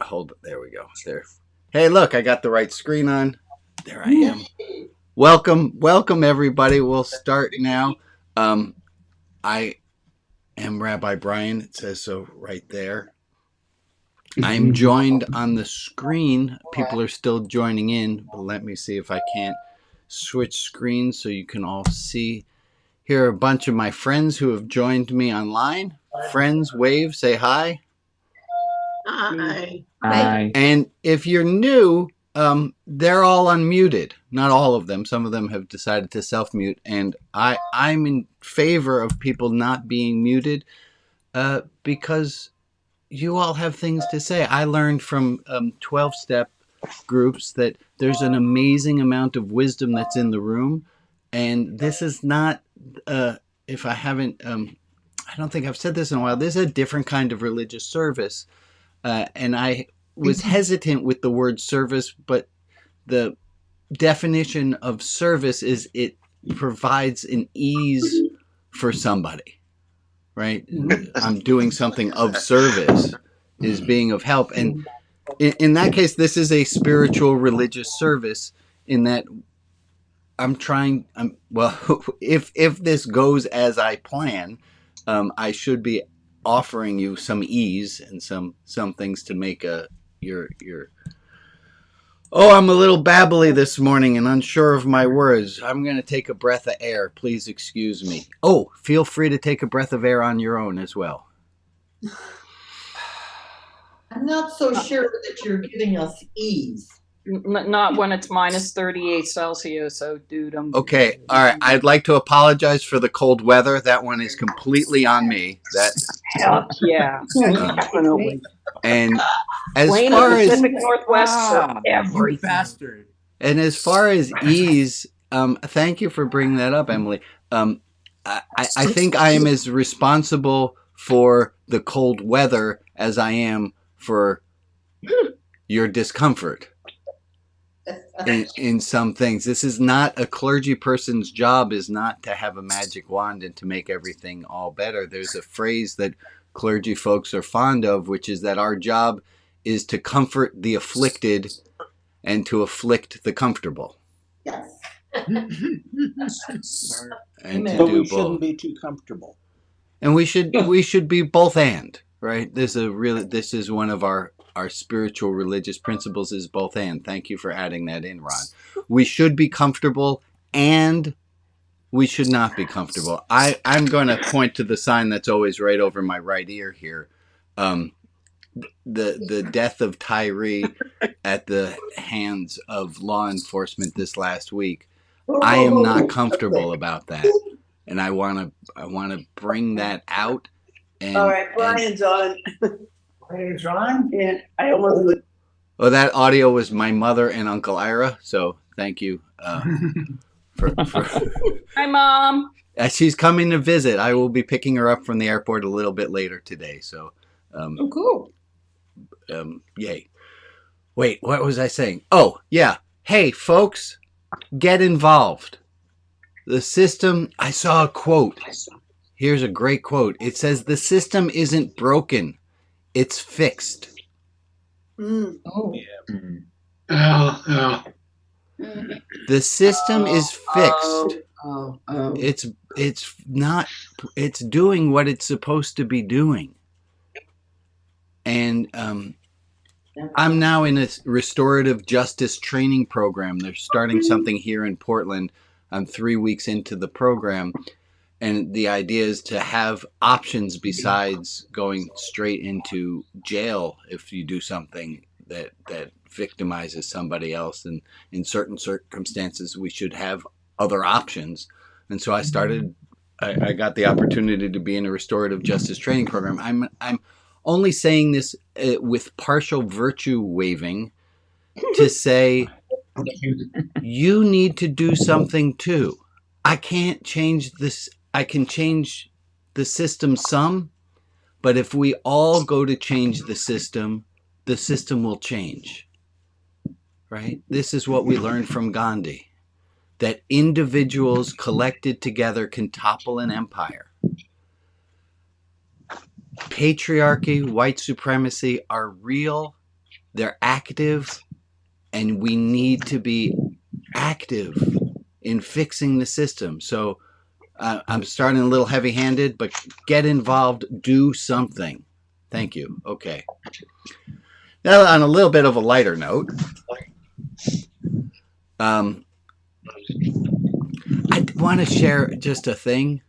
hold it. There we go. There. Hey, look, I got the right screen on. There I am. Welcome, everybody. We'll start now. I am Rabbi Brian. It says so right there. I'm joined on the screen. People are still joining in, but let me see if I can't switch screens so you can all see. Here are a bunch of my friends who have joined me online. Friends, wave, say hi. Hi. Hi. And if you're new, they're all unmuted. Not all of them. Some of them have decided to self-mute. And I'm in favor of people not being muted because you all have things to say. I learned from 12-step groups that there's an amazing amount of wisdom that's in the room. And this is not, if I haven't, I don't think I've said this in a while, this is a different kind of religious service. And I was hesitant with the word service, but the definition of service is it provides an ease for somebody, right? I'm doing something of service is being of help. And in that case, this is a spiritual religious service in that if this goes as I plan, I should be offering you some ease and some things to make your I'm a little babbly this morning and unsure of my words. I'm going to take a breath of air. Please excuse me. Oh, feel free to take a breath of air on your own as well. I'm not so sure that you're giving us ease. Not when it's minus 38 Celsius. So, dude, okay. All right. I'd like to apologize for the cold weather. That one is completely on me. Heck yeah. And as Blame far the as Pacific Northwest for everything. Bastard. And as far as ease, thank you for bringing that up, Emily. I think I am as responsible for the cold weather as I am for your discomfort in some things. This is not a clergy person's job is not to have a magic wand and to make everything all better. There's a phrase that clergy folks are fond of, which is that our job is to comfort the afflicted and to afflict the comfortable. Yes. And to But do we shouldn't both. be too comfortable. And we should be both and, right? This is one of our spiritual religious principles is both and. Thank you for adding that in, Ron. We should be comfortable and we should not be comfortable. I'm going to point to the sign that's always right over my right ear here. The death of Tyree at the hands of law enforcement this last week. I am not comfortable about that, and I want to bring that out. And, all right, Brian's on. Brian's on? Yeah, I almost. Well, that audio was my mother and Uncle Ira, so thank you for Hi, Mom. she's coming to visit. I will be picking her up from the airport a little bit later today. So, Oh, cool. Yay. Wait, what was I saying? Oh, yeah. Hey, folks, get involved. The system, I saw a quote. Here's a great quote. It says, the system isn't broken. It's fixed. Oh. The system is fixed. Oh. It's not, it's doing what it's supposed to be doing. And I'm now in a restorative justice training program. They're starting something here in Portland. I'm 3 weeks into the program. And the idea is to have options besides going straight into jail if you do something that victimizes somebody else. And in certain circumstances, we should have other options. And so I got the opportunity to be in a restorative justice training program. I'm only saying this with partial virtue waving to say you need to do something too. I can't change this. I can change the system some, but if we all go to change the system will change, right? This is what we learned from Gandhi, that individuals collected together can topple an empire. Patriarchy, white supremacy are real They're active, and we need to be active in fixing the system. So I'm starting a little heavy-handed, but get involved, do something. Thank you. Okay. Now, on a little bit of a lighter note, I want to share just a thing.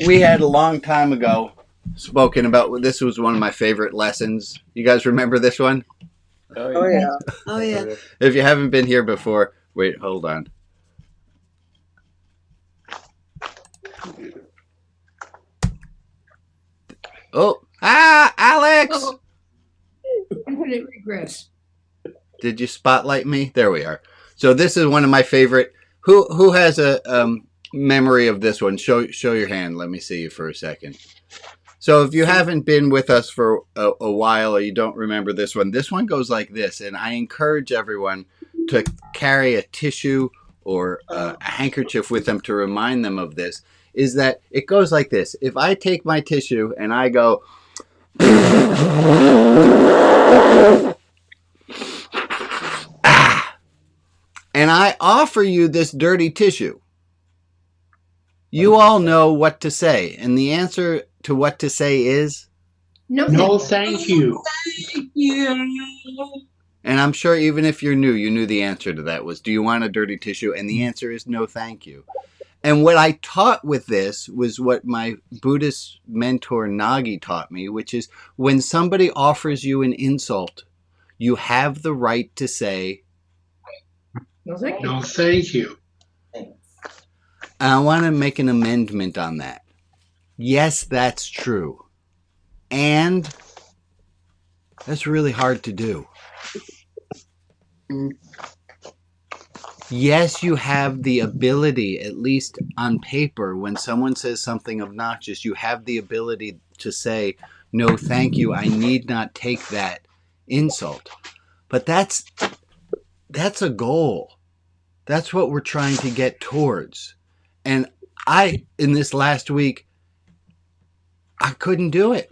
We had a long time ago spoken about, this was one of my favorite lessons. You guys remember this one? Oh, yeah. Oh, yeah. If you haven't been here before, wait, hold on. Oh, Alex! Oh, infinite regress. Did you spotlight me? There we are. So this is one of my favorite. Who has a memory of this one? Show your hand. Let me see you for a second. So if you haven't been with us for a while or you don't remember this one goes like this. And I encourage everyone to carry a tissue or a handkerchief with them to remind them of this. Is that it goes like this. If I take my tissue and I go, and I offer you this dirty tissue, you all know what to say. And the answer to what to say is? No, Thank you. Thank you. And I'm sure even if you're new, you knew the answer to that was, do you want a dirty tissue? And the answer is no, thank you. And what I taught with this was what my Buddhist mentor Nagi taught me, which is when somebody offers you an insult, you have the right to say, no, thank you. No, thank you. and I want to make an amendment on that. Yes, that's true. And that's really hard to do. Yes, you have the ability, at least on paper, when someone says something obnoxious, you have the ability to say, no, thank you, I need not take that insult. But that's a goal. That's what we're trying to get towards. And in this last week, I couldn't do it.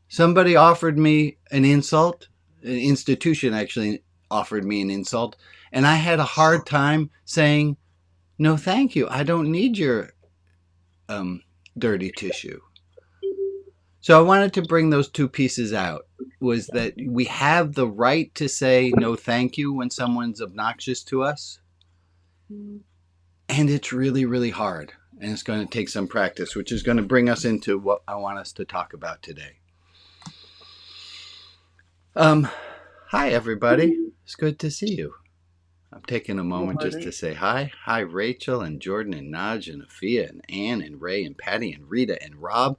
Somebody offered me an insult. An institution actually offered me an insult. And I had a hard time saying, no, thank you. I don't need your dirty tissue. So I wanted to bring those two pieces out, was that we have the right to say no thank you when someone's obnoxious to us. And it's really, really hard. And it's going to take some practice, which is going to bring us into what I want us to talk about today. Hi, everybody. It's good to see you. I'm taking a moment just to say hi. Hi, Rachel and Jordan and Naj and Afia and Ann and Ray and Patty and Rita and Rob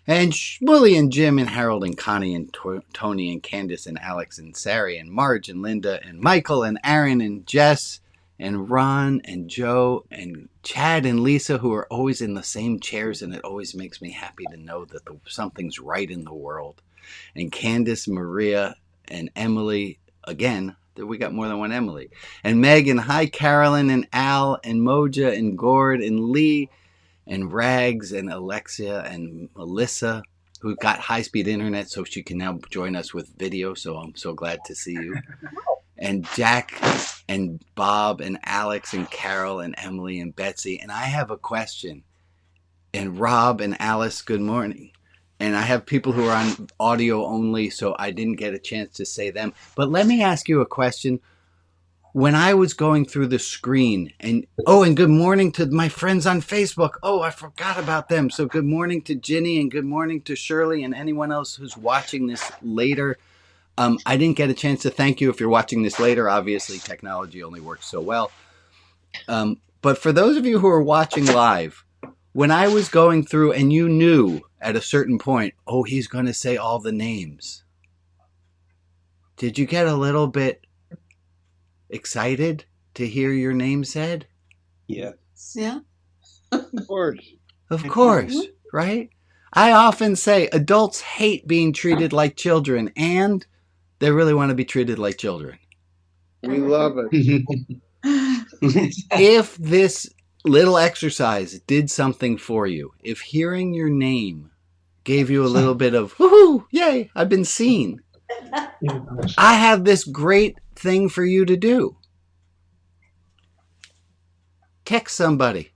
and Shmuley and Jim and Harold and Connie and Tony and Candace and Alex and Sari and Marge and Linda and Michael and Aaron and Jess and Ron and Joe and Chad and Lisa, who are always in the same chairs, and it always makes me happy to know that something's right in the world. And Candace, Maria, and Emily, again, we got more than one Emily. And Meg, and hi, Carolyn, and Al, and Moja, and Gord, and Lee, and Rags, and Alexia, and Melissa, who got high-speed internet, so she can now join us with video, so I'm so glad to see you. And Jack, and Bob, and Alex, and Carol, and Emily, and Betsy. And I have a question. And Rob, and Alice, good morning. And I have people who are on audio only, so I didn't get a chance to say them. But let me ask you a question. When I was going through the screen, and good morning to my friends on Facebook. Oh, I forgot about them. So good morning to Ginny, and good morning to Shirley, and anyone else who's watching this later. I didn't get a chance to thank you if you're watching this later. Obviously, technology only works so well. But for those of you who are watching live, when I was going through and you knew at a certain point, oh, he's going to say all the names. Did you get a little bit excited to hear your name said? Yeah. Yeah. Of course. Of course, right? I often say adults hate being treated like children, and they really want to be treated like children. We love it. If this little exercise did something for you, if hearing your name gave you a little bit of, woohoo, yay, I've been seen. I have this great thing for you to do. Text somebody.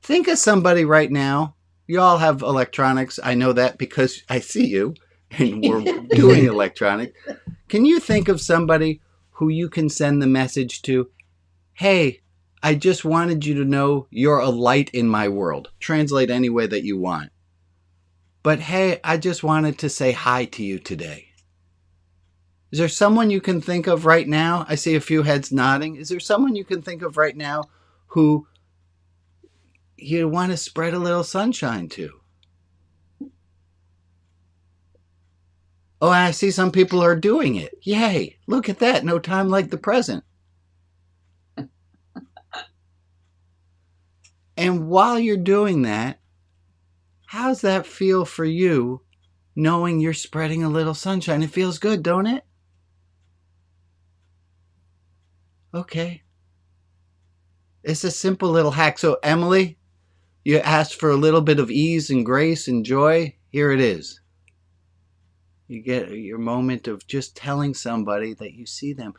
Think of somebody right now. You all have electronics. I know that because I see you and we're doing electronic. Can you think of somebody who you can send the message to? Hey, I just wanted you to know you're a light in my world. Translate any way that you want. But hey, I just wanted to say hi to you today. Is there someone you can think of right now? I see a few heads nodding. Is there someone you can think of right now who you want to spread a little sunshine to? Oh, I see some people are doing it. Yay, look at that. No time like the present. And while you're doing that, how's that feel for you, knowing you're spreading a little sunshine? It feels good, don't it? Okay. It's a simple little hack. So, Emily, you asked for a little bit of ease and grace and joy. Here it is. You get your moment of just telling somebody that you see them.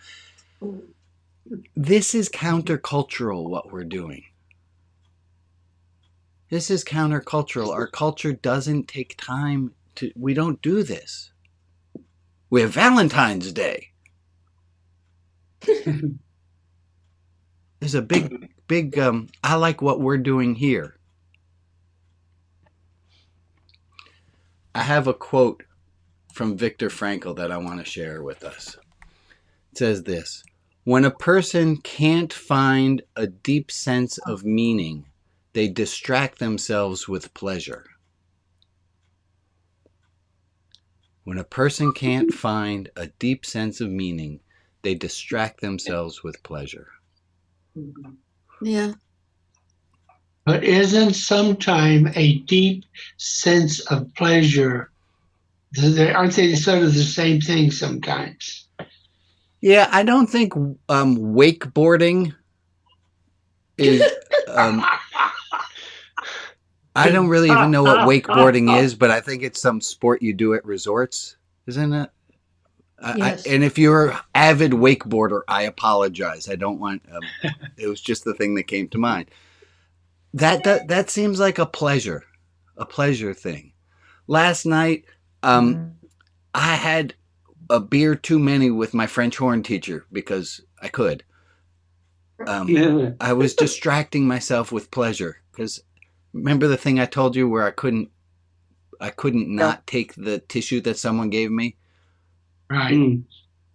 This is countercultural, what we're doing. This is countercultural. Our culture doesn't take time to, we don't do this. We have Valentine's Day. There's a big, I like what we're doing here. I have a quote from Viktor Frankl that I want to share with us. It says this: when a person can't find a deep sense of meaning, they distract themselves with pleasure. When a person can't find a deep sense of meaning, they distract themselves with pleasure. Yeah. But isn't sometime a deep sense of pleasure? Aren't they sort of the same thing sometimes? Yeah, I don't think wakeboarding is. I don't really even know what wakeboarding is, but I think it's some sport you do at resorts, isn't it? Yes. And if you're an avid wakeboarder, I apologize. I don't want. It was just the thing that came to mind. That seems like a pleasure thing. Last night, I had a beer too many with my French horn teacher because I could. I was distracting myself with pleasure because remember the thing I told you where I couldn't not take the tissue that someone gave me. Right.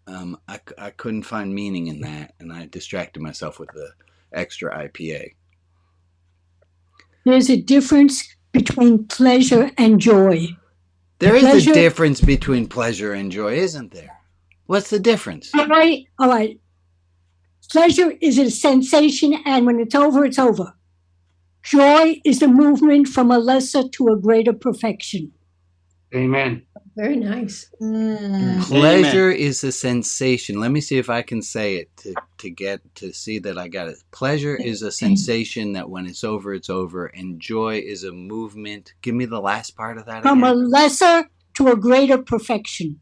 I couldn't find meaning in that, and I distracted myself with the extra IPA. There's a difference between pleasure and joy. There is a difference between pleasure and joy, isn't there? What's the difference? All right. Pleasure is a sensation, and when it's over, it's over. Joy is the movement from a lesser to a greater perfection. Amen. Very nice. Pleasure is a sensation. Let me see if I can say it to get to see that I got it. Pleasure is a sensation that when it's over, and joy is a movement. Give me the last part of that From again. a lesser to a greater perfection.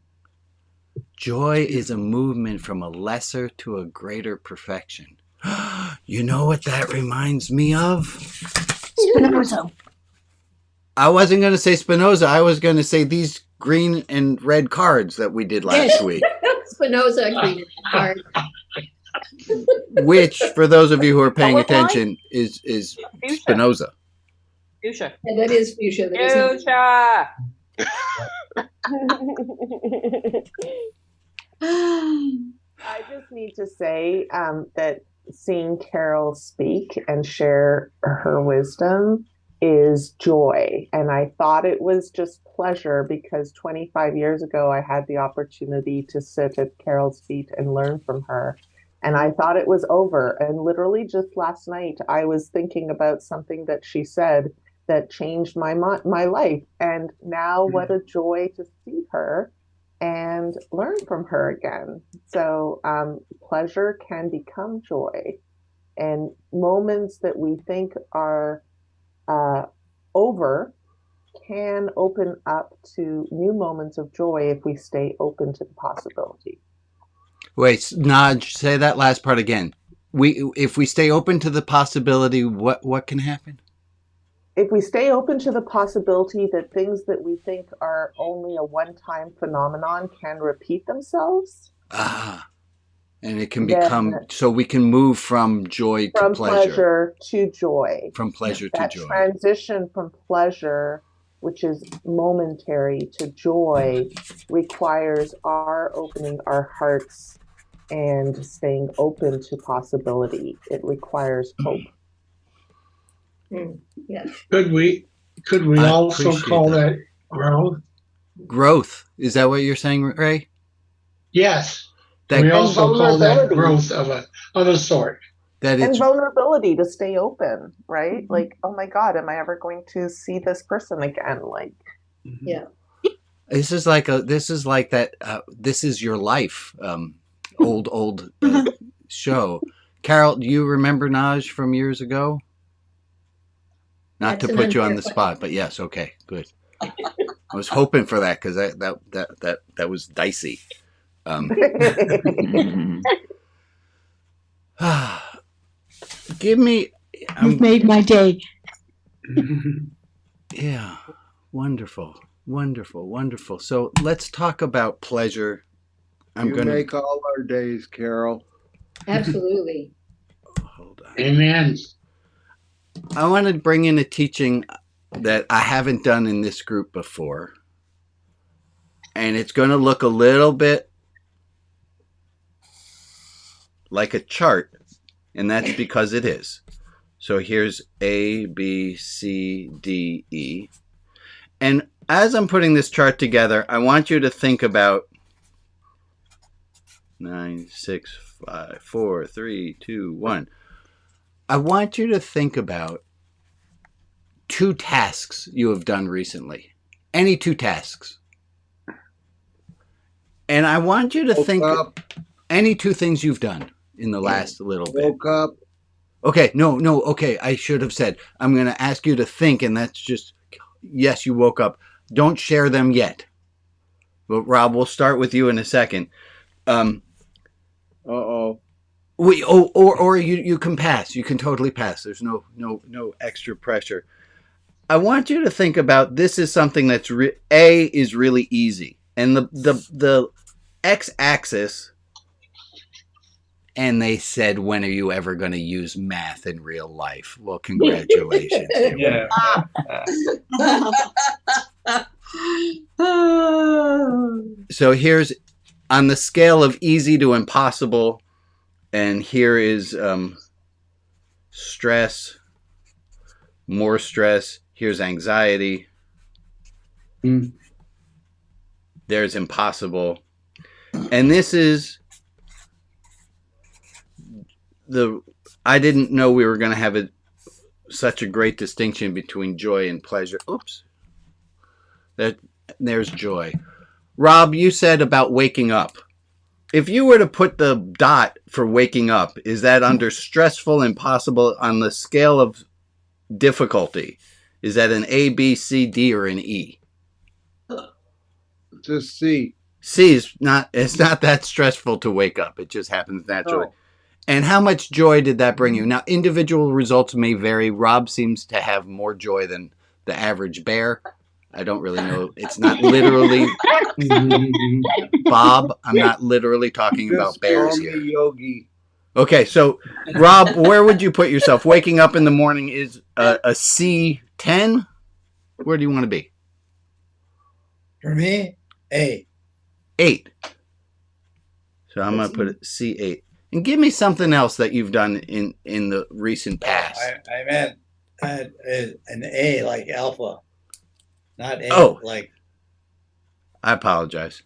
Joy is a movement from a lesser to a greater perfection. You know what that reminds me of? Spinoza. I wasn't going to say Spinoza. I was going to say these green and red cards that we did last week. Spinoza, green card. Which, for those of you who are paying What line? attention, is Fuchsia. Spinoza. Fuchsia. Yeah, that is fuchsia. That is Fuchsia. I just need to say that seeing Carol speak and share her wisdom is joy. And I thought it was just pleasure because 25 years ago, I had the opportunity to sit at Carol's feet and learn from her. And I thought it was over. And literally just last night, I was thinking about something that she said that changed my life. And now what a joy to see her and learn from her again. So pleasure can become joy. And moments that we think are over can open up to new moments of joy if we stay open to the possibility. Wait, Naj, say that last part again. If we stay open to the possibility, what can happen? If we stay open to the possibility that things that we think are only a one-time phenomenon can repeat themselves, and it can become, so we can move from joy to from pleasure. pleasure to joy. From pleasure to That joy. transition from pleasure, which is momentary, to joy requires our opening our hearts and staying open to possibility. It requires hope. Yes. Could we I also appreciate call that. that growth? Growth. Is that what you're saying, Ray? Yes. That- We also call that vulnerability. growth of a sort. That And it's vulnerability to stay open, right? Like, oh my God, am I ever going to see this person again? Like, Yeah. this is like that. This is your life. Old show. Carol, do you remember Naj from years ago? Not That's to an put you on unfair the question. spot, but yes, okay, good. I was hoping for that because that was dicey. Give me. You've made my day. Yeah, wonderful, wonderful, wonderful. So let's talk about pleasure. You make all our days, Carol. Absolutely. Hold on. Amen. I want to bring in a teaching that I haven't done in this group before. And it's going to look a little bit like a chart. And that's because it is. So here's A, B, C, D, E. And as I'm putting this chart together, I want you to think about 9, 6, 5, 4, 3, 2, 1. I want you to think about 2 tasks you have done recently. Any 2 tasks. And I want you to think any 2 things you've done in the last little bit. Woke up. Okay, no, okay. I should have said, I'm going to ask you to think, and that's just, yes, you woke up. Don't share them yet. But Rob, we'll start with you in a second. Uh-oh. Or you can pass. You can totally pass. There's no extra pressure. I want you to think about this is something that's A is really easy, and the x-axis. And they said, "When are you ever going to use math in real life?" Well, congratulations. Yeah. So here's on the scale of easy to impossible, and here is stress, more stress. Here's anxiety. There's impossible. And this is I didn't know we were going to have such a great distinction between joy and pleasure. Oops. There's joy. Rob, you said about waking up. If you were to put the dot for waking up, is that under stressful, impossible on the scale of difficulty? Is that an A, B, C, D, or an E? Just C. C is not. It's not that stressful to wake up. It just happens naturally. Oh. And how much joy did that bring you? Now, individual results may vary. Rob seems to have more joy than the average bear. I don't really know. It's not literally Bob. I'm not literally talking about bears call here. me Yogi. Okay, so Rob, where would you put yourself? Waking up in the morning is a C10? Where do you want to be? For me, A. 8. So I'm going to put it C8. And give me something else that you've done in the recent past. I meant an A like alpha, not A like. I apologize.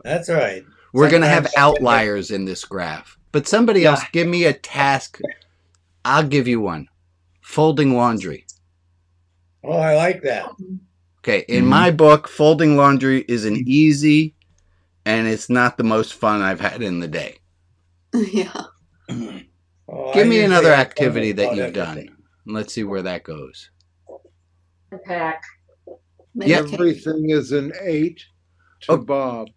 That's all right. We're going to have outliers in this graph. But somebody else, give me a task. I'll give you one. Folding laundry. Oh, I like that. Okay, in my book, folding laundry is an easy, and it's not the most fun I've had in the day. Yeah. Oh, Give me I another usually have activity fun that about you've everything. done. Let's see where that goes. Pack. Yeah. Everything is an 8 to Bob.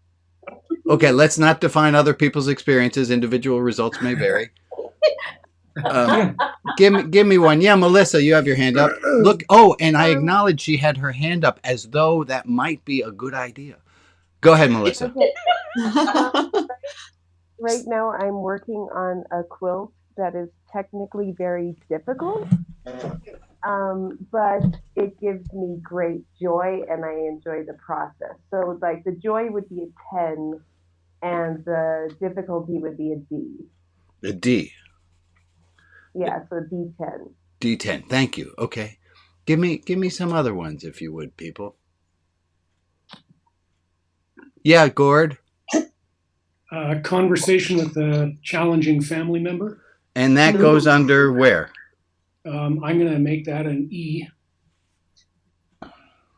Okay, let's not define other people's experiences. Individual results may vary. Give me one. Yeah, Melissa, you have your hand up. Look, and I acknowledge she had her hand up as though that might be a good idea. Go ahead, Melissa. Okay. Right now, I'm working on a quilt that is technically very difficult, but it gives me great joy, and I enjoy the process. So, like, the joy would be a 10, and the difficulty would be a D. A D. Yeah, so D10. D10. Thank you. Okay. Give me some other ones, if you would, people. Yeah, Gord. Conversation with a challenging family member. And that goes under where? I'm going to make that an E.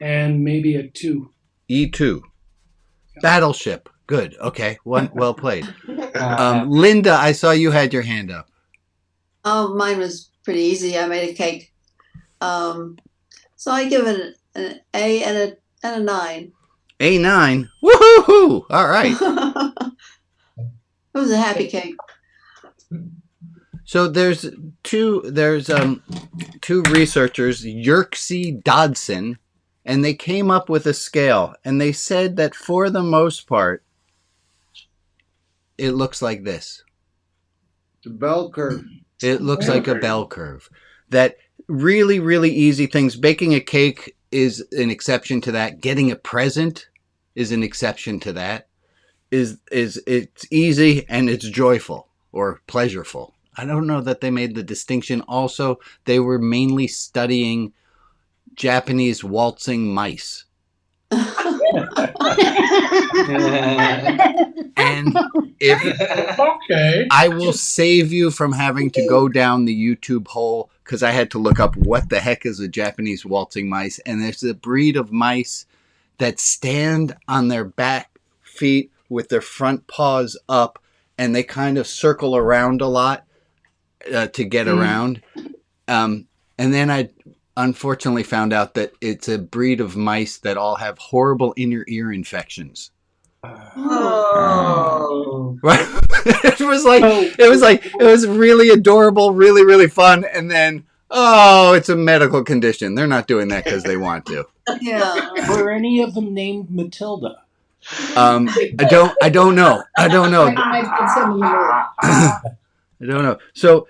And maybe a 2. E2. Battleship. Good. Okay. One. Well played. Linda, I saw you had your hand up. Oh, mine was pretty easy. I made a cake. So I give it an A and a 9. A9. Woohoo! All right. It was a happy cake. So there's two researchers, Yerksey Dodson, and they came up with a scale, and they said that for the most part, it looks like this. It's a bell curve. It looks like a bell curve. That really, really easy things. Baking a cake is an exception to that. Getting a present is an exception to that. It's easy and it's joyful or pleasureful. I don't know that they made the distinction. Also, they were mainly studying Japanese waltzing mice. And if Okay. I will save you from having to go down the YouTube hole, because I had to look up what the heck is a Japanese waltzing mice. And there's a breed of mice that stand on their back feet with their front paws up, and they kind of circle around a lot to get around. And then I unfortunately found out that it's a breed of mice that all have horrible inner ear infections. Oh. Right? It was really adorable, really, really fun. And then, it's a medical condition. They're not doing that because they want to. Yeah. Were any of them named Matilda? I don't know. I don't know. So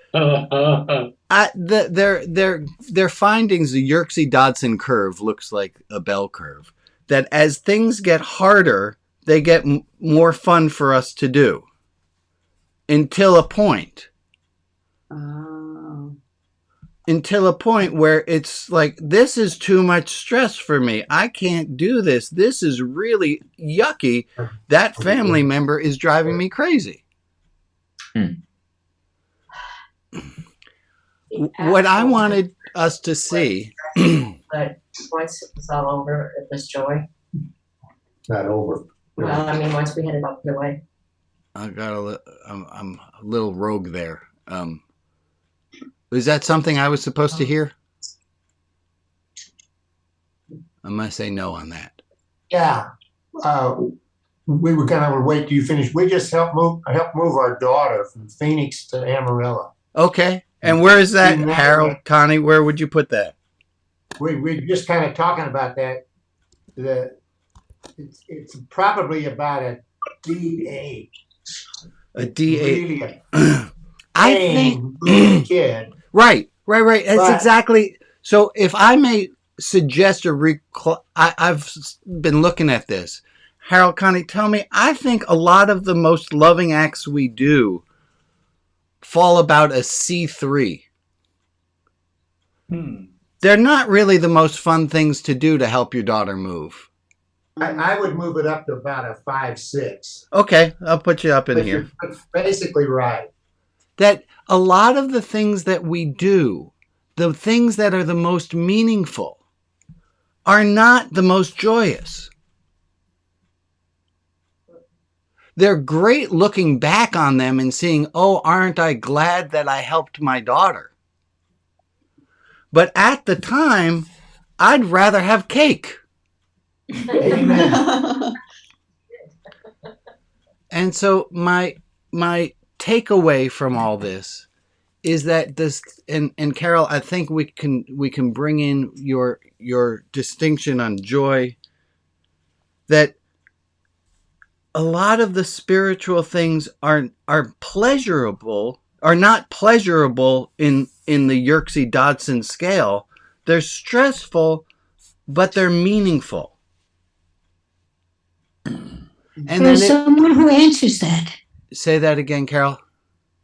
their findings, the Yerksey Dodson curve looks like a bell curve. That as things get harder, they get more fun for us to do. Until a point. Until a point where it's like, this is too much stress for me. I can't do this. This is really yucky. That family member is driving me crazy. What I wanted us to see. But once it was all over, it was joy. Not over. Well, I mean, once we had it up the way. I'm a little rogue there. Was that something I was supposed to hear? I'm going to say no on that. Yeah. We were kind of wait till you finish. We just helped move our daughter from Phoenix to Amarillo. Okay. And where is that, Harold, Connie? Where would you put that? We're just kind of talking about that. It's probably about a D8. A D8. Really I think kid. Right. That's exactly. So if I may suggest I've been looking at this. Harold, Connie, tell me, I think a lot of the most loving acts we do fall about a C3. They're not really the most fun things to do to help your daughter move. I would move it up to about a 5-6. Okay, I'll put you up in here. That's basically right. That a lot of the things that we do, the things that are the most meaningful, are not the most joyous. They're great looking back on them and seeing, oh, aren't I glad that I helped my daughter? But at the time, I'd rather have cake. And so my takeaway from all this is that this, and Carol, I think we can bring in your distinction on joy, that a lot of the spiritual things are pleasurable, are not pleasurable in the Yerkes Dodson scale. They're stressful, but they're meaningful. And there's someone who answers that. Say that again, Carol.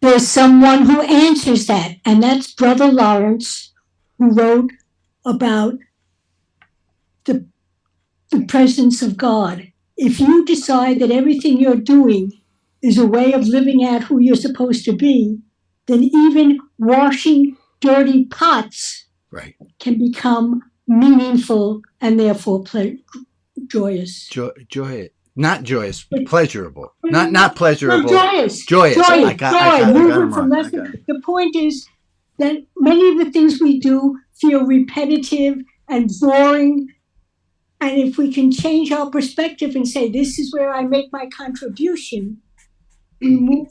There's someone who answers that, and that's Brother Lawrence, who wrote about the presence of God. If you decide that everything you're doing is a way of living out who you're supposed to be, then even washing dirty pots can become meaningful and therefore joyous. Joyous. Not joyous, pleasurable. Not pleasurable. Joyous. Joyous. I got Moving from the point is that many of the things we do feel repetitive and boring. And if we can change our perspective and say, this is where I make my contribution, we move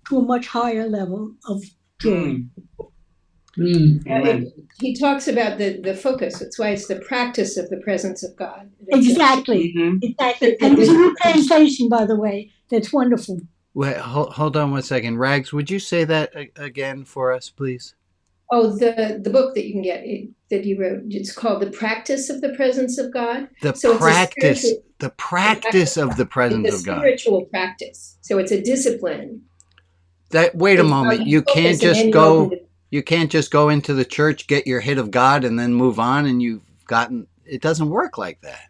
to a much higher level of joy. He talks about the focus. That's why it's the practice of the presence of God. Exactly. Exactly. And there's a new translation, by the way, that's wonderful. Wait, hold on 1 second. Rags, would you say that again for us, please? Oh, the book that you can get that he wrote, it's called The Practice of the Presence of God. The practice of the presence of God. Spiritual practice. So it's a discipline. Wait a moment. You can't just go. You can't just go into the church, get your hit of God, and then move on, and you've gotten. It doesn't work like that.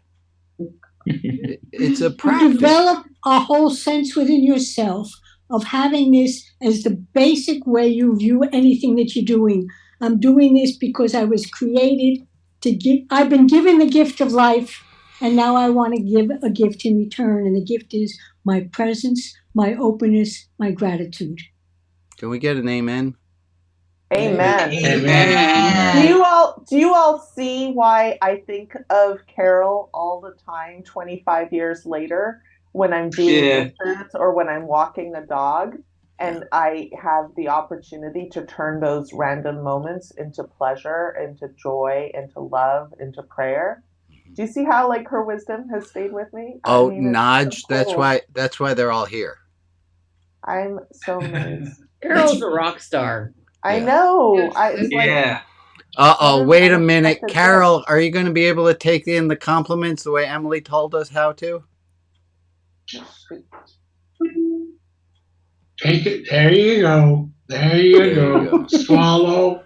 It's a practice. You develop a whole sense within yourself of having this as the basic way you view anything that you're doing. I'm doing this because I was created to give. I've been given the gift of life, and now I want to give a gift in return. And the gift is my presence, my openness, my gratitude. Can we get an amen? Amen. Amen. Do you all see why I think of Carol all the time 25 years later when I'm doing dishes or when I'm walking the dog and I have the opportunity to turn those random moments into pleasure, into joy, into love, into prayer? Do you see how like her wisdom has stayed with me? Oh, Naj, so that's why they're all here. I'm so amazed. Carol's a rock star. I know. Wait a minute. Carol, are you going to be able to take in the compliments the way Emily told us how to? Take it. There you go. There you go. Swallow.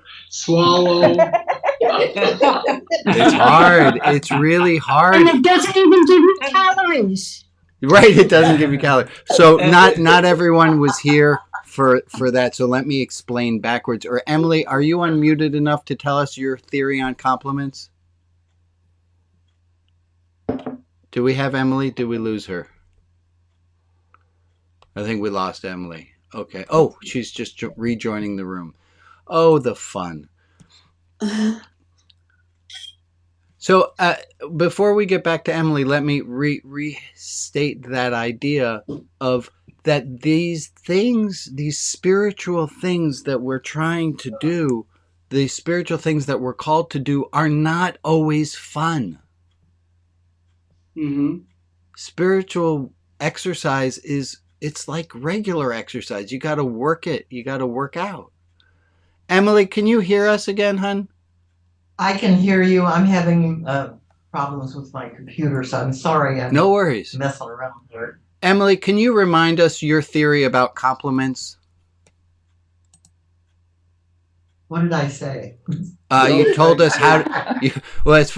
It's hard. It's really hard. And it doesn't even give you calories. Right, it doesn't give you calories. So not everyone was here for that. So let me explain backwards. Or Emily, are you unmuted enough to tell us your theory on compliments? Do we have Emily? Did we lose her? I think we lost Emily. Okay. Oh, she's just rejoining the room. Oh, the fun. So before we get back to Emily, let me restate that idea of that these things, these spiritual things that we're trying to do, the spiritual things that we're called to do are not always fun. Mm-hmm. Spiritual exercise it's like regular exercise. You got to work it. You got to work out. Emily, can you hear us again, hon? I can hear you. I'm having problems with my computer, so I'm sorry. I'm no worries. Messing around here. Emily, can you remind us your theory about compliments? What did I say? You told us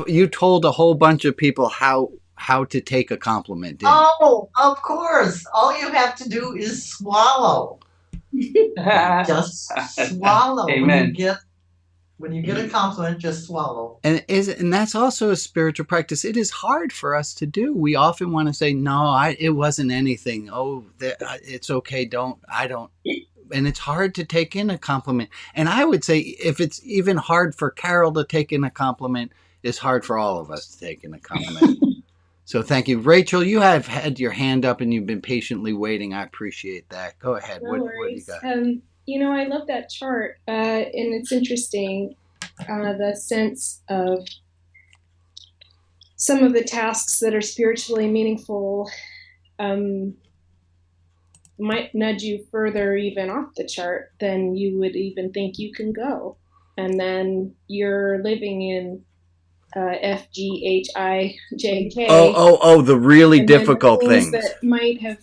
you told a whole bunch of people how to take a compliment. Oh, of course. All you have to do is swallow. Just swallow. Amen. When you get a compliment, just swallow. And that's also a spiritual practice. It is hard for us to do. We often want to say, no, it wasn't anything. Oh, it's okay. I don't. And it's hard to take in a compliment. And I would say if it's even hard for Carol to take in a compliment, is hard for all of us to take in a compliment. So thank you. Rachel, you have had your hand up and you've been patiently waiting. I appreciate that. Go ahead. No What do you worries. got? I love that chart, and it's interesting, the sense of some of the tasks that are spiritually meaningful might nudge you further even off the chart than you would even think you can go. And then you're living in FGHIJK. Oh, the really difficult things that might have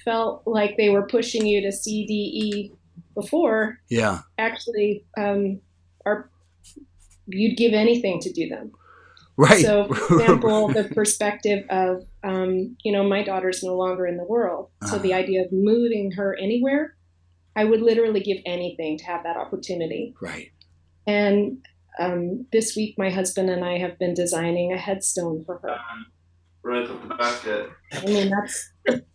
felt like they were pushing you to CDE before. Yeah. Actually, are you'd give anything to do them. Right. So, for example, the perspective of, my daughter's no longer in the world. So the idea of moving her anywhere, I would literally give anything to have that opportunity. Right. And this week, my husband and I have been designing a headstone for her. Right off the basket. I mean,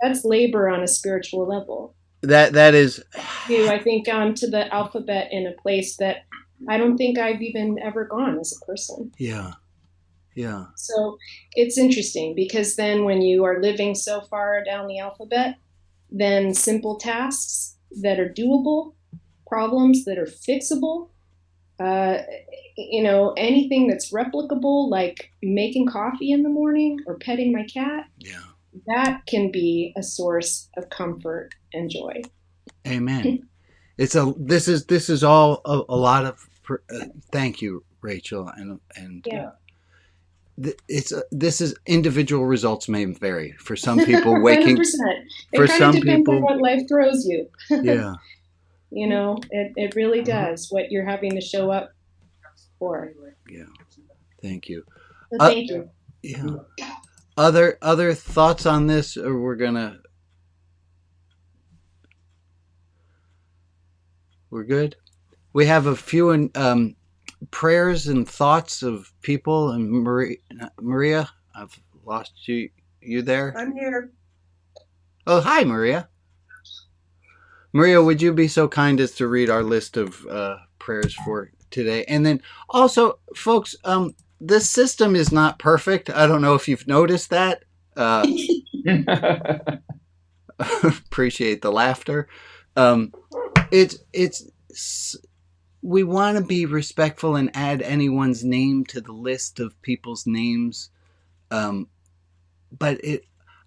that's labor on a spiritual level. That is. I think to the alphabet in a place that I don't think I've even ever gone as a person. Yeah. Yeah. So it's interesting because then when you are living so far down the alphabet, then simple tasks that are doable, problems that are fixable, anything that's replicable, like making coffee in the morning or petting my cat, that can be a source of comfort and joy. Amen. This is all a lot of. Thank you, Rachel, and yeah. This is individual results may vary for some people waking 100%. For it some depends people on what life throws you. Yeah. It really does what you're having to show up for. Yeah. Thank you. So thank you. Yeah. Other thoughts on this, or we're good? We have a few prayers and thoughts of people. And Maria, I've lost you. You there? I'm here. Oh, hi, Maria. Maria, would you be so kind as to read our list of prayers for today? And then also, folks, this system is not perfect. I don't know if you've noticed that. Appreciate the laughter. We want to be respectful and add anyone's name to the list of people's names. But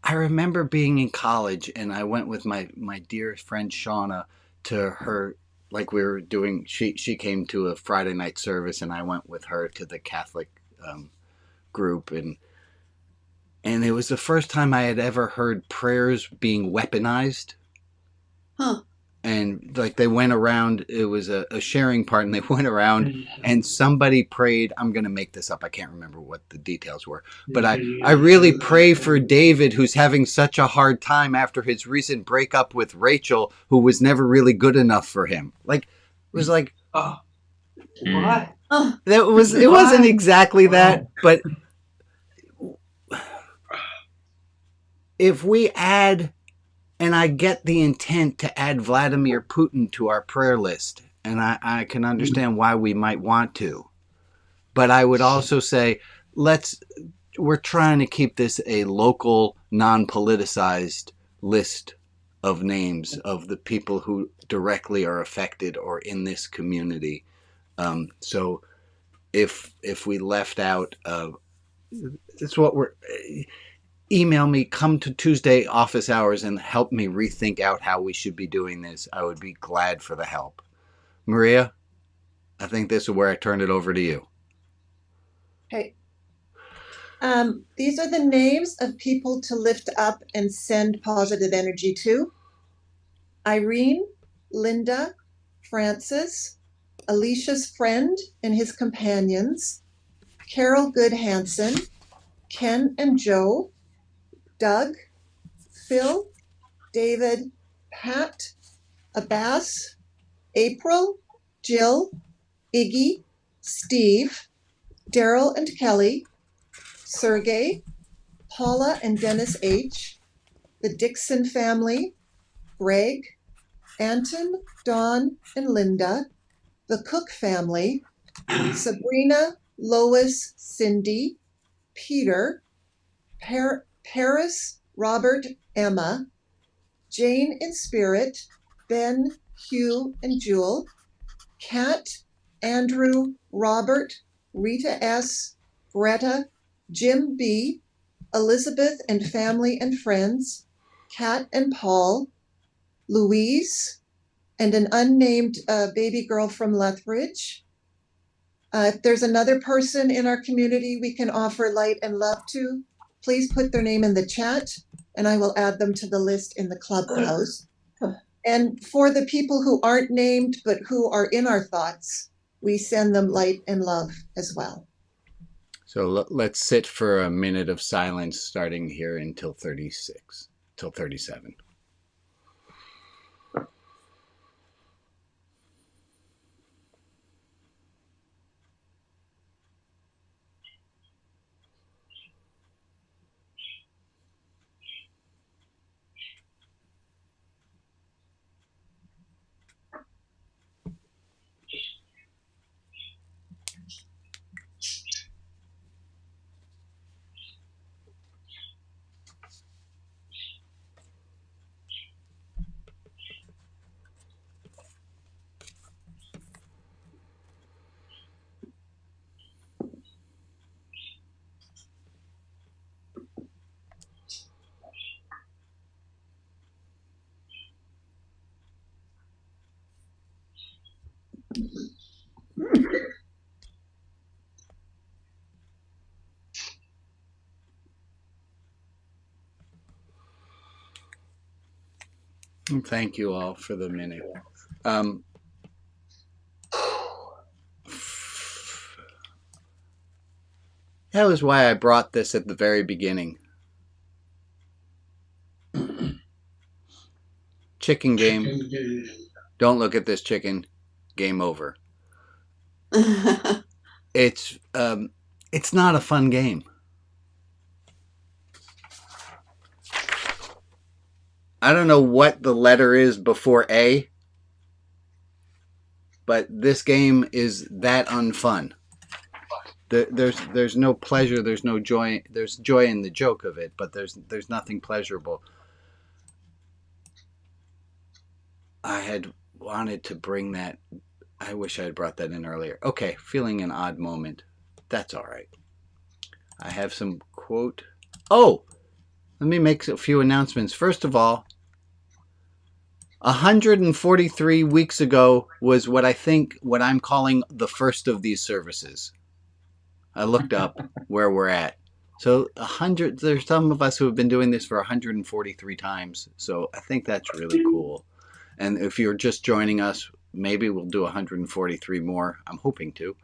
I remember being in college and I went with my dear friend Shauna to her, like we were doing, she came to a Friday night service and I went with her to the Catholic group. And it was the first time I had ever heard prayers being weaponized. Huh. And like they went around, it was a sharing part, and they went around and somebody prayed. I'm going to make this up. I can't remember what the details were. But I really pray for David, who's having such a hard time after his recent breakup with Rachel, who was never really good enough for him. Like, it was like, what? It wasn't exactly that, but if we add... And I get the intent to add Vladimir Putin to our prayer list. And I can understand why we might want to. But I would also say, we're trying to keep this a local, non-politicized list of names of the people who directly are affected or in this community. So if we left out, it's what we're... Email me, come to Tuesday office hours and help me rethink out how we should be doing this. I would be glad for the help. Maria, I think this is where I turn it over to you. Okay. These are the names of people to lift up and send positive energy to. Irene, Linda, Francis, Alicia's friend and his companions, Carol Good Hansen, Ken and Joe, Doug, Phil, David, Pat, Abbas, April, Jill, Iggy, Steve, Daryl and Kelly, Sergey, Paula and Dennis H., the Dixon family, Greg, Anton, Dawn, and Linda, the Cook family, Sabrina, Lois, Cindy, Peter, Paris, Robert, Emma, Jane in spirit, Ben, Hugh, and Jewel, Kat, Andrew, Robert, Rita S., Greta, Jim B., Elizabeth and family and friends, Kat and Paul, Louise, and an unnamed baby girl from Lethbridge. If there's another person in our community we can offer light and love to, please put their name in the chat and I will add them to the list in the clubhouse. And for the people who aren't named but who are in our thoughts, we send them light and love as well. So let's sit for a minute of silence starting here until 37. Thank you all for the minute. That was why I brought this at the very beginning. Chicken game. Don't look at this chicken. Game over. It's not a fun game. I don't know what the letter is before A, but this game is that unfun. There's no pleasure, there's no joy. There's joy in the joke of it, but there's nothing pleasurable. I had wanted to bring that. I wish I had brought that in earlier. Okay, feeling an odd moment. That's all right. I have some quote. Oh, let me make a few announcements. First of all, 143 weeks ago was what I'm calling the first of these services. I looked up where we're at. So 100, there's some of us who have been doing this for 143 times. So I think that's really cool. And if you're just joining us, maybe we'll do 143 more. I'm hoping to.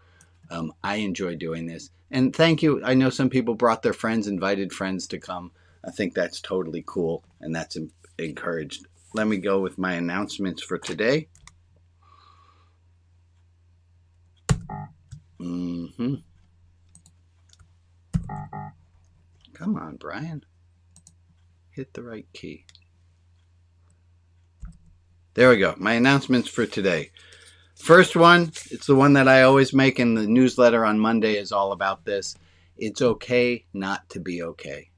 I enjoy doing this. And thank you. I know some people brought their friends, invited friends to come. I think that's totally cool. And that's encouraged. Let me go with my announcements for today. Come on, Brian. Hit the right key. There we go. My announcements for today. First one, it's the one that I always make in the newsletter on Monday, is all about this. It's okay not to be okay.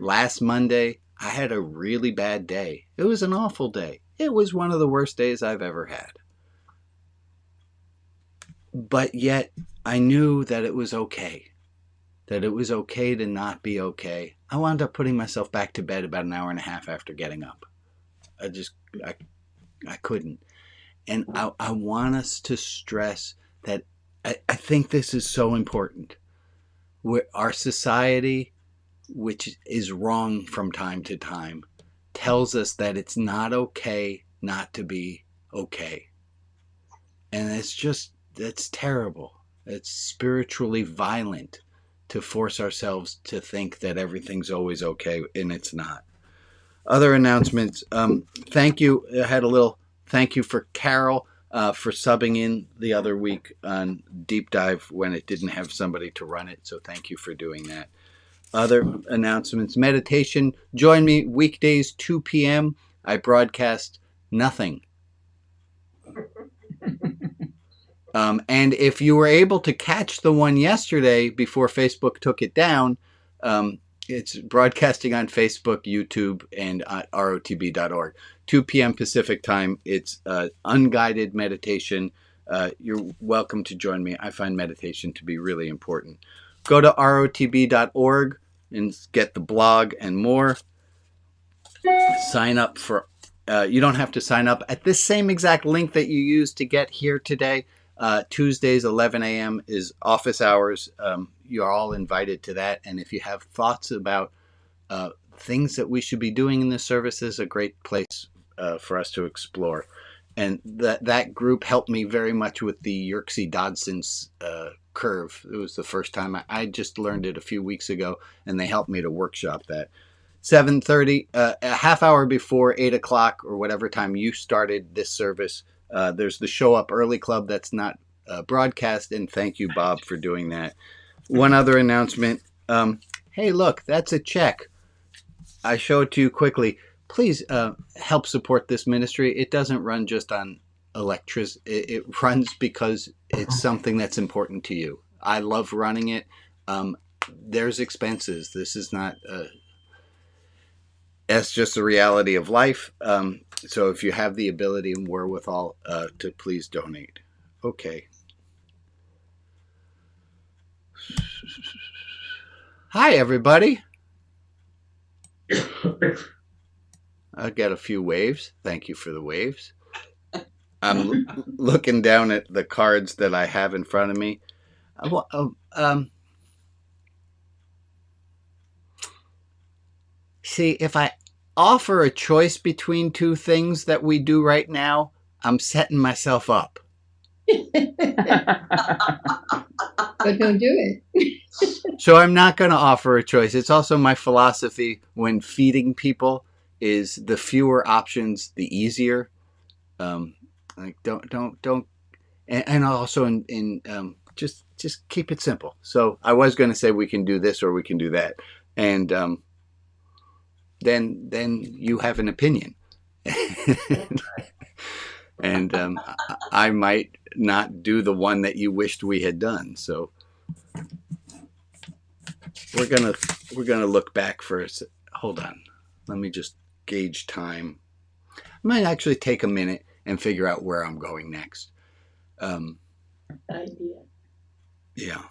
Last Monday, I had a really bad day. It was an awful day. It was one of the worst days I've ever had. But yet, I knew that it was okay. That it was okay to not be okay. I wound up putting myself back to bed about an hour and a half after getting up. I couldn't. And I want us to stress that I think this is so important. Our society, which is wrong from time to time, tells us that it's not okay not to be okay. And that's terrible. It's spiritually violent to force ourselves to think that everything's always okay, and it's not. Other announcements. Thank you. I had a little thank you for Carol for subbing in the other week on Deep Dive when it didn't have somebody to run it. So thank you for doing that. Other announcements. Meditation. Join me weekdays 2 p.m. I broadcast nothing. And if you were able to catch the one yesterday before Facebook took it down, it's broadcasting on Facebook, YouTube, and at rotb.org. 2 p.m. Pacific time. It's unguided meditation. You're welcome to join me. I find meditation to be really important. Go to rotb.org and get the blog and more. Sign up for, you don't have to sign up at this same exact link that you used to get here today. Tuesdays, 11 a.m. is office hours. You are all invited to that. And if you have thoughts about things that we should be doing in this service, is a great place for us to explore. And that group helped me very much with the Yerkes Dodson's curve. It was the first time I just learned it a few weeks ago, and they helped me to workshop that. 7:30, a half hour before 8 o'clock or whatever time you started this service, there's the Show Up Early Club that's not broadcast, and thank you, Bob, for doing that. One other announcement. Hey, look, that's a check. I show it to you quickly. Please help support this ministry. It doesn't run just on electricity. It runs because it's something that's important to you. I love running it. There's expenses. This is not... that's just the reality of life. So if you have the ability and wherewithal to please donate. Okay. Hi, everybody. I got a few waves. Thank you for the waves. I'm looking down at the cards that I have in front of me. See, if I offer a choice between two things that we do right now, I'm setting myself up. But don't do it. So I'm not going to offer a choice. It's also my philosophy when feeding people is the fewer options, the easier. Like don't, and also in just keep it simple. So I was going to say we can do this or we can do that, and then you have an opinion, and I might not do the one that you wished we had done. So we're gonna look back for a hold on. Let me just gauge time. I might actually take a minute and figure out where I'm going next. Idea. Yeah.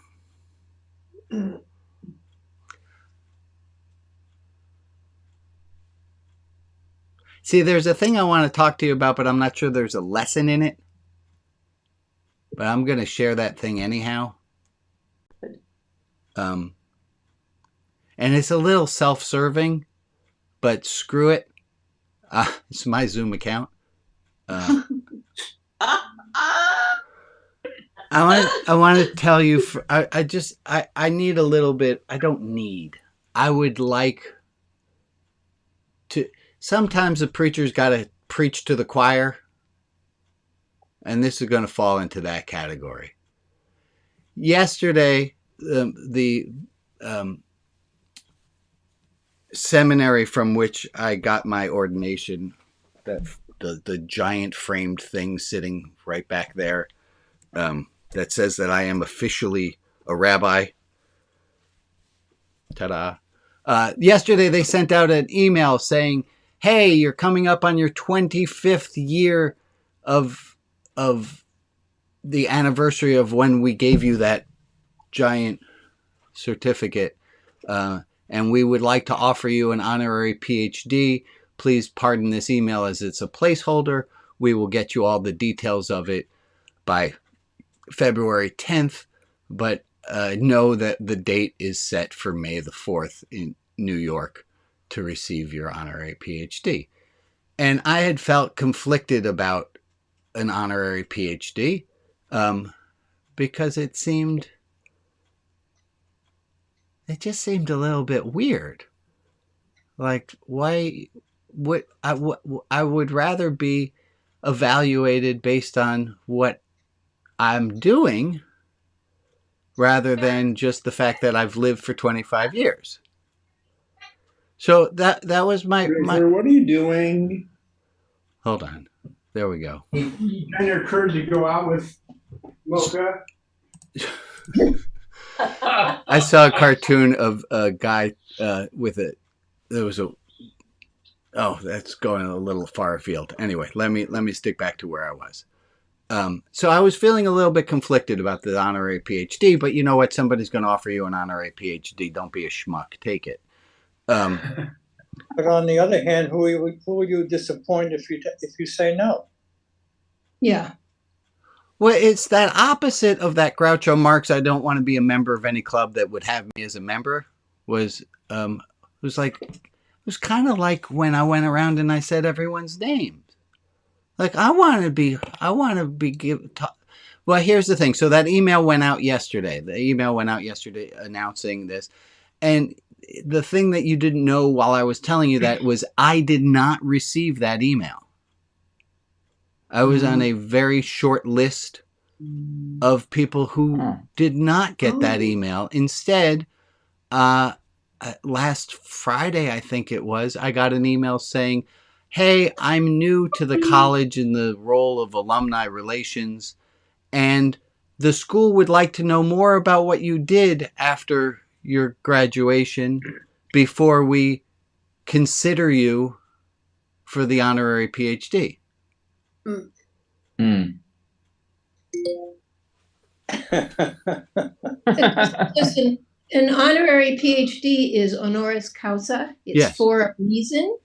See, there's a thing I want to talk to you about, but I'm not sure there's a lesson in it. But I'm going to share that thing anyhow. And it's a little self-serving, but screw it. It's my Zoom account. I want to tell you, I need a little bit. I don't need. I would like to. Sometimes the preacher's got to preach to the choir, and this is going to fall into that category. Yesterday, the seminary from which I got my ordination, that the giant framed thing sitting right back there, that says that I am officially a rabbi. Ta-da. Yesterday they sent out an email saying, hey, you're coming up on your 25th year of the anniversary of when we gave you that giant certificate. And we would like to offer you an honorary PhD. Please pardon this email as it's a placeholder. We will get you all the details of it by February 10th, but know that the date is set for May the 4th in New York to receive your honorary PhD. And I had felt conflicted about an honorary PhD because it just seemed a little bit weird. Like, why would I would rather be evaluated based on what I'm doing rather than just the fact that I've lived for 25 years. So that was my... What are you doing? Hold on. There we go. You find your courage to go out with Mocha? I saw a cartoon of a guy with a. There was a. Oh, that's going a little far afield. Anyway, let me stick back to where I was. So I was feeling a little bit conflicted about the honorary PhD, but you know what? Somebody's going to offer you an honorary PhD. Don't be a schmuck. Take it. But on the other hand, who will you disappoint if you say no? Yeah. Well, it's that opposite of that Groucho Marx. I don't want to be a member of any club that would have me as a member. Was kind of like when I went around and I said everyone's names. Like I want to be. Well, here's the thing. So that email went out yesterday. The email went out yesterday announcing this, and the thing that you didn't know while I was telling you that was I did not receive that email. I was on a very short list of people who did not get that email. Instead, last Friday, I think it was, I got an email saying, hey, I'm new to the college in the role of alumni relations, and the school would like to know more about what you did after your graduation before we consider you for the honorary PhD. Listen, an honorary PhD is honoris causa. It's Yes. for a reason.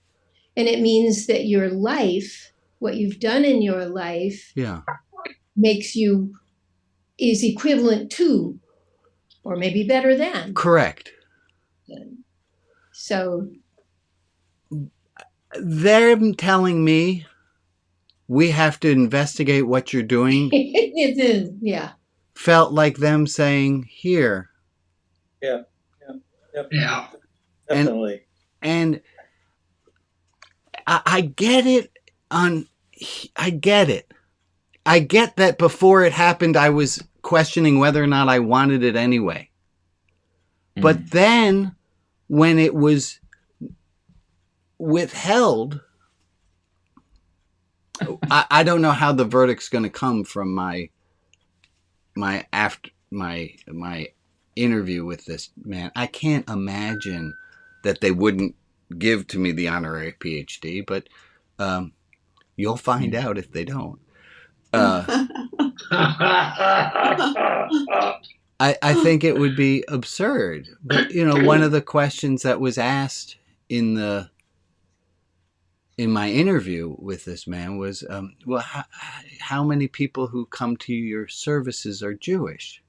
And it means that your life, what you've done in your life, is equivalent to, or maybe better than. Correct. So they're telling me we have to investigate what you're doing. It is, yeah. Felt like them saying, here. Yeah. Definitely. And I get it. I get it. I get that before it happened, I was questioning whether or not I wanted it anyway. But then when it was withheld, I don't know how the verdict's going to come from my interview with this man. I can't imagine that they wouldn't give to me the honorary PhD, but you'll find out if they don't. I think it would be absurd. But one of the questions that was asked in my interview with this man was, well, how many people who come to your services are Jewish?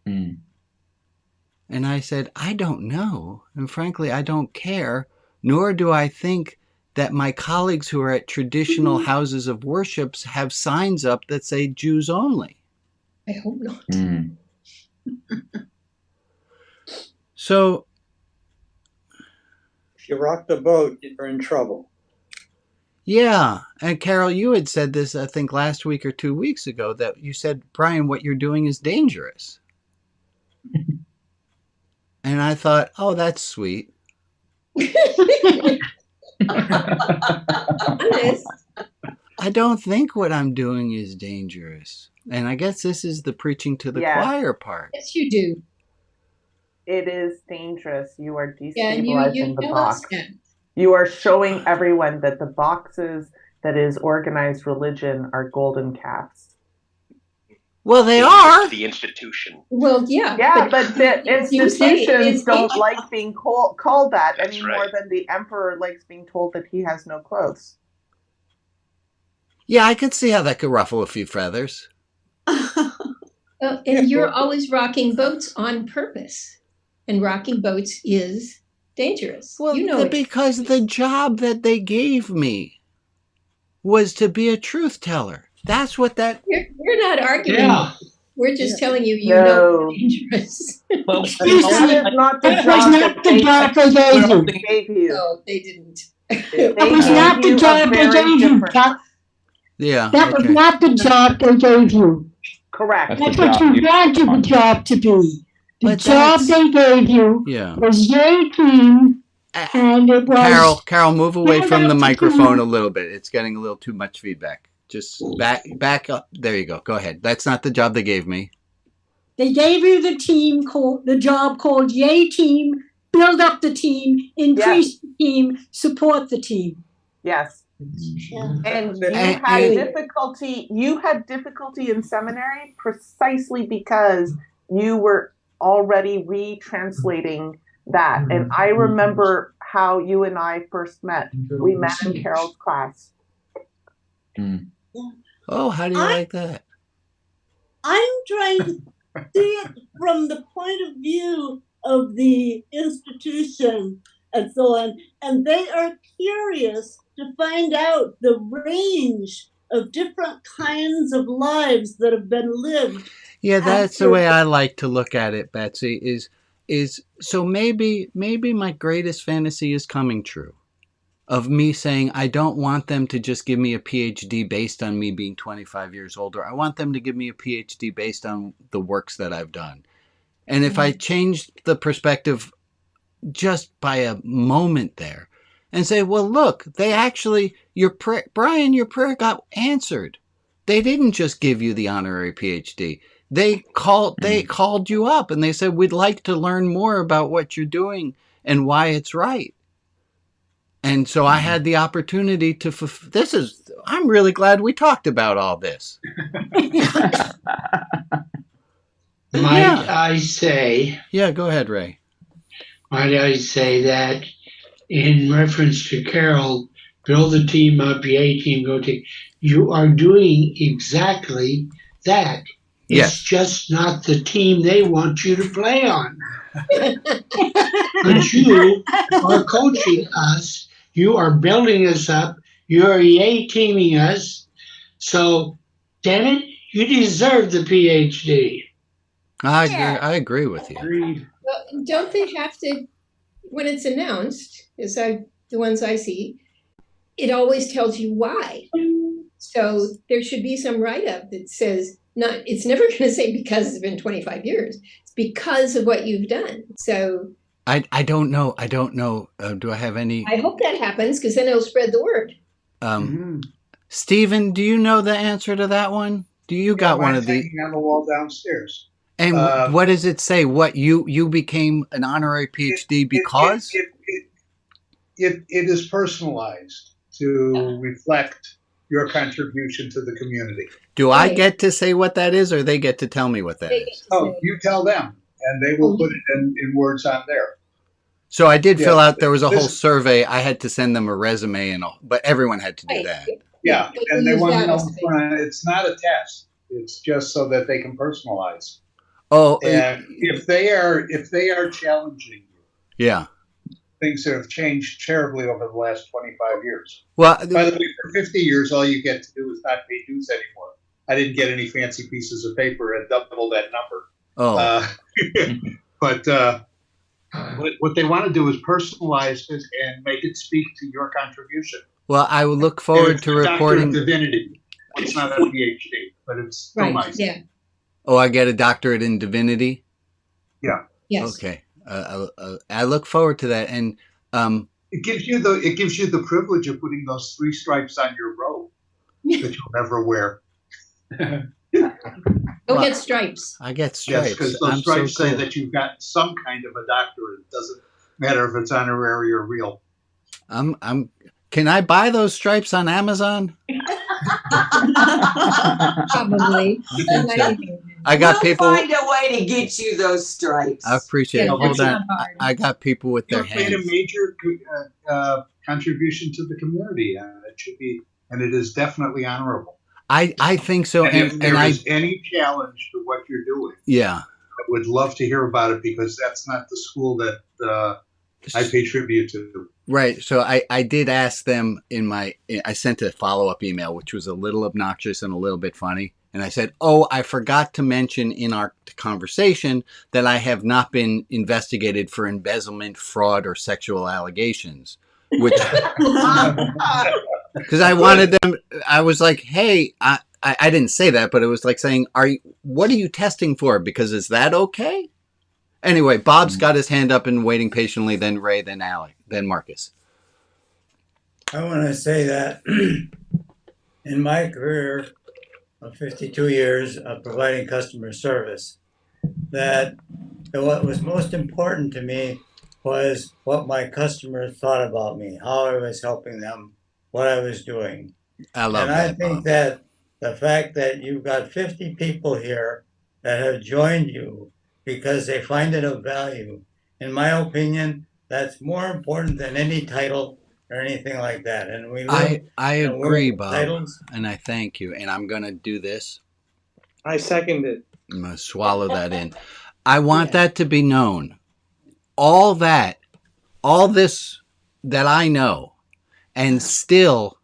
And I said, I don't know. And frankly, I don't care, nor do I think that my colleagues who are at traditional houses of worship have signs up that say Jews only. I hope not. So if you rock the boat, you're in trouble. Yeah. And Carol, you had said this, I think, last week or 2 weeks ago, that you said, Brian, what you're doing is dangerous. And I thought, oh, that's sweet. I don't think what I'm doing is dangerous. And I guess this is the preaching to the choir part. Yes, you do. It is dangerous. You are Yeah, destabilizing the box. You are showing everyone that the boxes that is organized religion are golden calves. Well, they are. The institution. Well, yeah. Yeah, but the institutions don't like being called that any more than the emperor likes being told that he has no clothes. Yeah, I could see how that could ruffle a few feathers. And you're always rocking boats on purpose. And rocking boats is dangerous. Well, because the job that they gave me was to be a truth teller. That's what that... We're not arguing. Yeah. We're just telling you, know it's dangerous. Well, that is not the job that they gave you. No, they didn't. That was not the job they gave you, Chuck. Yeah. That was not the job they gave you. Correct. That's what you wanted the job to be. The job they gave you was very clean, and it was... Carol, move away from the microphone a little bit. It's getting a little too much feedback. Just back up. There you go. Go ahead. That's not the job they gave me. They gave you the job called Yay Team, build up the team, increase the team, support the team. Yes. Yeah. And you had difficulty in seminary precisely because you were already retranslating that. And I remember how you and I first met. We met in Carol's class. Oh, how do you like that? I'm trying to see it from the point of view of the institution and so on. And they are curious to find out the range of different kinds of lives that have been lived. Yeah, that's the way I like to look at it, Betsy, is so maybe my greatest fantasy is coming true. Of me saying, I don't want them to just give me a PhD based on me being 25 years older. I want them to give me a PhD based on the works that I've done. And if I changed the perspective just by a moment there and say, well, look, they actually, Brian, your prayer got answered. They didn't just give you the honorary PhD. They called you up and they said, we'd like to learn more about what you're doing and why it's right. And so I had the opportunity to, I'm really glad we talked about all this. Might I say? Yeah, go ahead, Ray. Might I say that in reference to Carol, build the team up, Yay Team, go team, you are doing exactly that. It's just not the team they want you to play on. But you are coaching us. You are building us up. You are Yay Teaming us. So, damn it, you deserve the PhD. I agree with you. Well, don't they have to, when it's announced, the ones I see, it always tells you why. So there should be some write-up that says, it's never going to say because it's been 25 years. It's because of what you've done. So I don't know. Do I have any? I hope that happens because then it'll spread the word. Stephen, do you know the answer to that one? Do you got one of these? Hanging on the wall downstairs. And what does it say? What you became an honorary PhD because? It is personalized to reflect your contribution to the community. Do I get to say what that is, or they get to tell me what that is? Oh, you tell them, and they will put it in words on there. So I did fill out. There was a whole survey. I had to send them a resume and all, but everyone had to do that. Yeah, and they want to know it's not a test. It's just so that they can personalize. Oh, and if they are challenging you, yeah, things that have changed terribly over the last 25 years. Well, by the way, for 50 years, all you get to do is not pay dues anymore. I didn't get any fancy pieces of paper and double that number. Oh, but what they want to do is personalize it and make it speak to your contribution. Well, I will look forward to reporting. Doctor of Divinity. It's not a PhD, but it's still nice. Yeah. Oh, I get a doctorate in divinity? Yeah. Yes. Okay. I look forward to that, and it gives you the privilege of putting those 3 stripes on your robe that you'll never wear. Go get stripes. I get stripes. Yes, because those stripes say that you've got some kind of a doctorate. It doesn't matter if it's honorary or real. Can I buy those stripes on Amazon? Probably. I got people. Find a way to get you those stripes. I appreciate it. Hold on. I got people with their hands. You made a major contribution to the community, and it should be, and it is definitely honorable. I think so. And if there is any challenge to what you're doing, yeah, I would love to hear about it because that's not the school that I pay tribute to. Right. So I did ask them I sent a follow-up email, which was a little obnoxious and a little bit funny. And I said, I forgot to mention in our conversation that I have not been investigated for embezzlement, fraud, or sexual allegations, which, because I wanted them, I was like, hey, I didn't say that, but it was like saying, what are you testing for? Because is that okay? Anyway, Bob's got his hand up and waiting patiently, then Ray, then Alec, then Marcus. I want to say that in my career of 52 years of providing customer service that what was most important to me was what my customers thought about me, how I was helping them, what I was doing. I love and I that, think Bob. that the fact that you've got 50 people here that have joined you because they find it of value, in my opinion, that's more important than any title or anything like that. And we live I in a world agree, of Bob, titles. and I thank you. And I'm going to do this. I second it. I'm going to swallow that in. I want that to be known. All this that I know, and still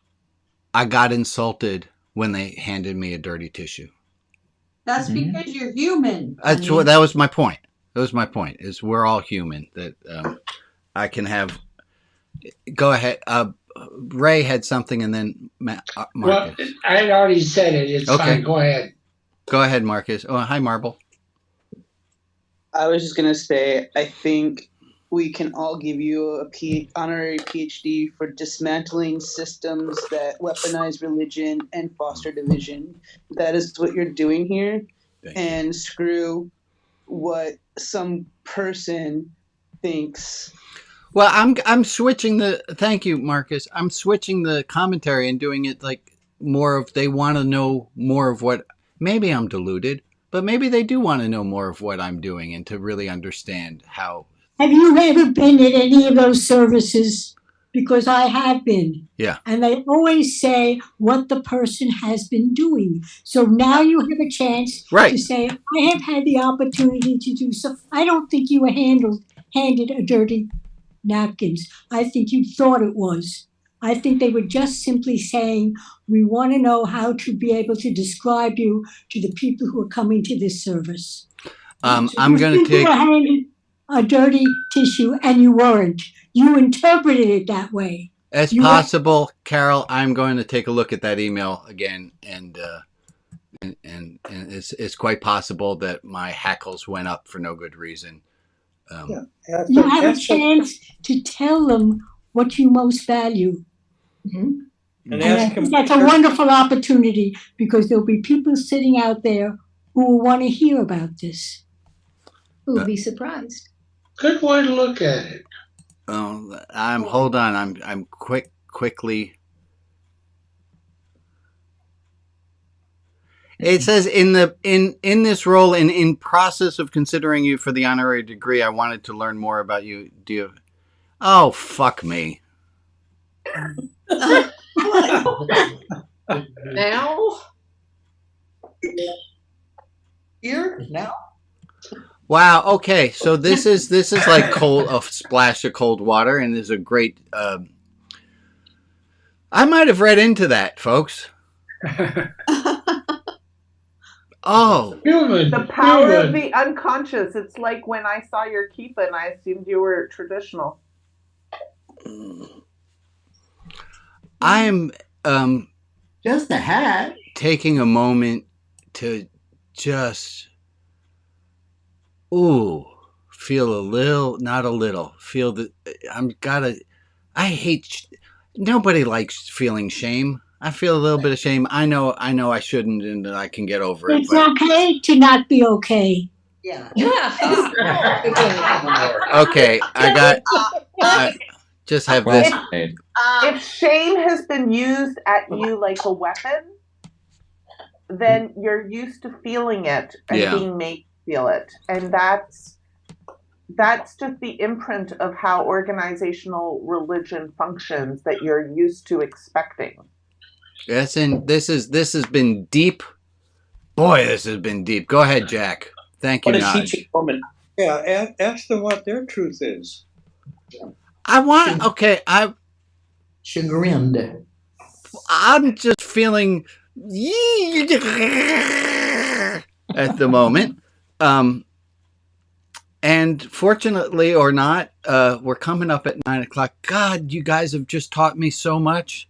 I got insulted when they handed me a dirty tissue. That's because you're human. That's what, that was my point. That was my point, is we're all human. That I can have. Go ahead. Ray had something, and then Marcus. Well, I had already said it. It's Okay. fine. Go ahead. Go ahead, Marcus. Oh, hi, Marble. I was just gonna say, I think we can all give you a honorary PhD for dismantling systems that weaponize religion and foster division. That is what you're doing here, and screw what some person thinks. Well, I'm switching the. Thank you, Marcus. I'm switching the commentary and doing it like more of. They want to know more of what. Maybe I'm deluded, but maybe they do want to know more of what I'm doing and to really understand how. Have you ever been at any of those services? Because I have been. Yeah. And they always say what the person has been doing. So now you have a chance to say, I have had the opportunity to do so. I don't think you were handed a dirty napkins. I think you thought it was. I think they were just simply saying, we want to know how to be able to describe you to the people who are coming to this service. I'm going to take. You were handed a dirty tissue and you weren't. You interpreted it that way. It's possible, Carol. I'm going to take a look at that email again, and it's quite possible that my hackles went up for no good reason. You have a chance to tell them what you most value. And I think that's a wonderful opportunity, because there'll be people sitting out there who will want to hear about this. Who will be surprised. Good way to look at it. Oh, hold on. I'm quickly. It says in this role and in process of considering you for the honorary degree, I wanted to learn more about you. Do you? Oh, fuck me. Now? Here? Now? Wow. Okay. So this is like a splash of cold water, and there's a great. I might have read into that, folks. Oh, the power of the unconscious. It's like when I saw your kippah and I assumed you were traditional. I'm just a hat. Taking a moment to just feel a little, not a little, feel that I hate, nobody likes feeling shame. I feel a little bit of shame. I know I shouldn't, and I can get over it. It's okay to not be okay. Yeah. Okay, I just have this. If shame has been used at you like a weapon, then you're used to feeling it and being made to feel it. And that's just the imprint of how organizational religion functions that you're used to expecting. This has been deep. Boy, this has been deep. Go ahead, Jack. Thank you, Naj. Yeah, ask them what their truth is. Chagrined. I'm just feeling at the moment. And fortunately or not, we're coming up at 9:00. God, you guys have just taught me so much,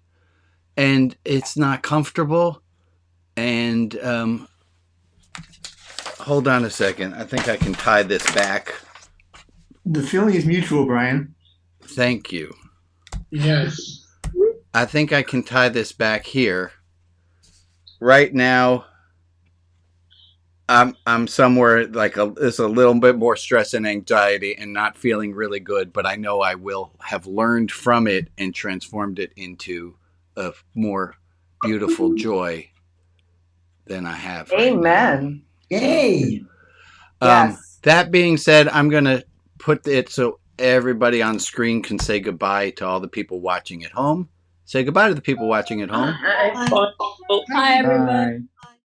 and it's not comfortable. And hold on a second. I think I can tie this back. The feeling is mutual, Brian. Thank you. Yes. I think I can tie this back here. right now, I'm somewhere like it's a little bit more stress and anxiety and not feeling really good, but I know I will have learned from it and transformed it into a more beautiful joy than I have. Amen. Yay. Yes. That being said, I'm going to put it so everybody on screen can say goodbye to all the people watching at home. Say goodbye to the people watching at home. Hi, everybody.